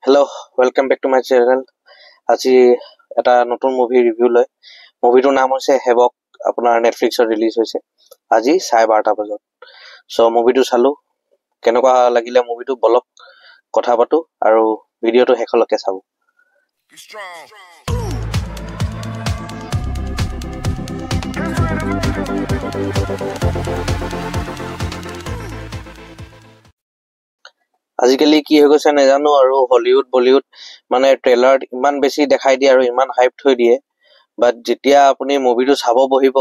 Hello, welcome back to my channel. আজি এটা নতুন মুভি ৰিভিউ লৈ মুভিটোৰ নাম হৈছে হেভক আপোনাৰ নেটফ্লিক্সত ৰিলিজ হৈছে আজি 12:30 বজাত সো মুভিটো চালো কেনেকুৱা লাগিলে মুভিটো বলক কথা পাতো আৰু ভিডিওটো হেকলকে চাব আজিকালি কি হৈ গৈছে নেজানো আৰু হলিউড বলিউড মানে ট্ৰেইলাৰ ইমান বেছি দেখাই দিয়ে আৰু ইমান হাইপ থৈ দিয়ে বাট যেতিয়া আপুনি মুভিটো চাব বহিব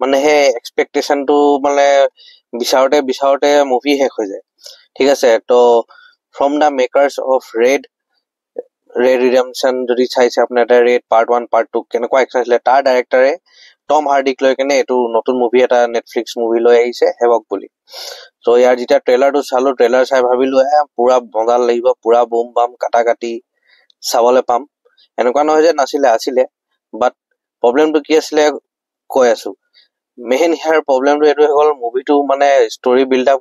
মানে হে এক্সপেক্টেশনটো মানে বিচাৰতে মুভি শেষ হৈ যায় ঠিক আছে তো ফ্ৰম দা মেকাৰ্স অফ ৰেড ৰিডেম্পশন যদি চাইছে আপোনাৰ এটা ৰেড পাৰ্ট 1 পাৰ্ট 2 কেনেকুৱা এক্সাইটলে তাৰ ডাইৰেক্টৰে টম হাৰ্ডিক লৈ কেনে এটো নতুন মুভি এটা নেটফ্লিক্স মুভি লৈ আহিছে হেভক বুলি তো ইয়াৰ যেটা ট্ৰেইলাৰটো চালো ট্ৰেইলাৰ চাই ভাবিলো পুৰা মজা লাগিব পুৰা বুম বাম কাটা কাটি চাবলে পাম এনেকুৱা নহয় যে নাছিলে আছিল বাট প্ৰবলেমটো কি আছিল কৈ আছো মেইন হিয়াৰ প্ৰবলেমটো এটো হ'ল মুভিটো মানে ষ্টৰী বিল্ড আপ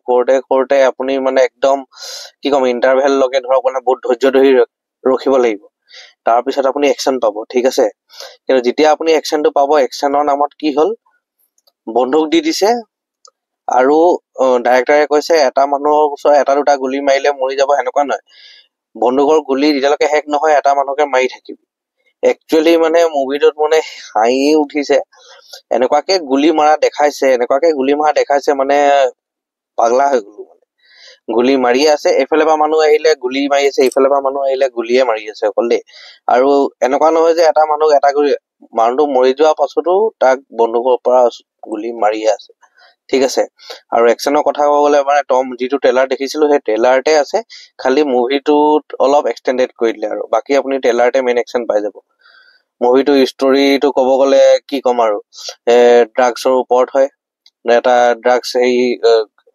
কৰতে আপুনি মানে একদম কি কম ইন্টাৰভেল লগে ধৰক মানে বহুত ধৈৰ্য ধৰি ৰখিব লাগিব তাৰ পিছত আপুনি একচন পাব ঠিক আছে কিন্তু যেতিয়া আপুনি একচনটো পাব একচনৰ নামত কি হ'ল বন্দুক দি দিছে আৰু ডাইৰেক্টৰে কৈছে এটা মানুহৰ ওচৰত এটা দুটা গুলি মাৰিলে মৰি যাব হেনকুৱা নহয় বন্দুকৰ গুলি যেতিয়ালৈকে হেক নহয় এটা মানুহকে মাৰি থাকিব একচুয়ালি মানে মুভিটোত মানে হাই উঠিছে এনেকুৱাকে গুলি মাৰা দেখাইছে মানে পাগলা হৈ গলো মানে গুলি মাৰি আছে এফালে বা মানুহ আহিলে গুলি মাৰি আছে এফালে বা মানুহ আহিলে গুলিয়ে মাৰি আছে অকল দে আৰু এনেকুৱা নহয় যে এটা মানুহ এটা গুলি মানুহটো মৰি যোৱা পাছতো তাক বন্দুকৰ পৰা গুলি মাৰি আছে ঠিক আছে আৰু একচনৰ কথা ক'বলে মানে টম যেটো ট্ৰেইলাৰ দেখিছিলো হে ট্ৰেইলাৰতে আছে খালি মুভিটোত অলপ এক্সটেন্ডেড কৰি দিলে আৰু বাকি আপুনি ট্ৰেইলাৰতে মেইন একচন পাই যাব মুভিটো ষ্টৰীটো ক'ব গলে কি কম আৰু ড্ৰাগছৰ ওপৰত হয় এটা ড্ৰাগছ এই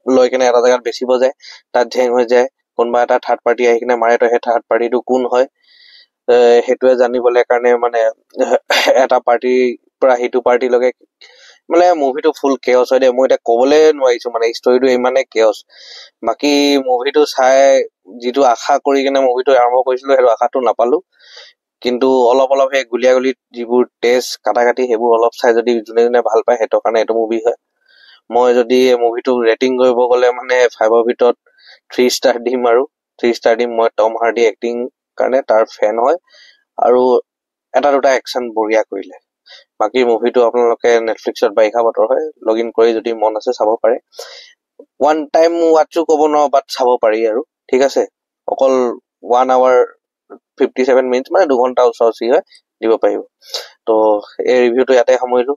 লৈ কেনে এটা জায়গাত বেচিব যায় তাত ঢেং হৈ যায় কোনবা এটা থাৰ্ড পাৰ্টি আহি কিনে মাৰে তো হে থাৰ্ড পাৰ্টিটো কোন হয় হেতুৱে জানিবলৈ কাৰণে মানে এটা পাৰ্টি পৰা হিটু পাৰ্টি লগে মানে মুভিটো ফুল কেওস হয় দে মই এটা ক'বলে নোৱাৰিছো মানে ষ্টৰীটো ইমানে কেওস বাকি মুভিটো চাই যেটো আশা কৰি কিনে মুভিটো আৰম্ভ কৰিছিলো হেটো আশাটো নাপালো কিন্তু অলপ হে গুলিয়াগুলি যিবোৰ টেষ্ট কাটা কাটি হেবোৰ অলপ চাই যদি জুনে ভাল পায় হেতৰ কাৰণে এটো মুভি হয় মই যদি মুভিটো ৰেটিং কৰিব গলে মানে 5 ৰ ভিতৰত 3 ষ্টাৰ দিম আৰু 3 ষ্টাৰ দিম মই টম হাৰ্ডি এক্টিং কাৰণে তাৰ ফ্যান হয় আৰু এটা দুটা একচন বঢ়িয়া কৰিলে বাকি মুভিটো আপোনালোকে নেটফ্লিক্সত বাইখা বতৰ হয় লগইন কৰি যদি মন আছে চাব পাৰে ওয়ান টাইম ওয়াচও ক'ব ন বাট চাব পাৰি আৰু ঠিক আছে অকল 1 আৱাৰ 57 মিনিটস মানে 2 ঘন্টা ওচৰচি হয় দিব পাৰিব তো এই ৰিভিউটো ইয়াতে সামৰিলো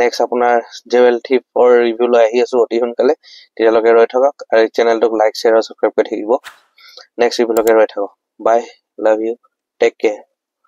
নেক্সট আপোনাৰ জেৱেল থিপৰ ৰিভিউ লৈ আহি আছো অতি সোনকালে তেতিয়ালৈকে ৰৈ থাকক আৰু চেনেলটোক লাইক শ্বেয়াৰ আৰু সাবস্ক্ৰাইব কৰি থাকিব নেক্সট ৰিভিউলৈকে ৰৈ থাকক bye love you take care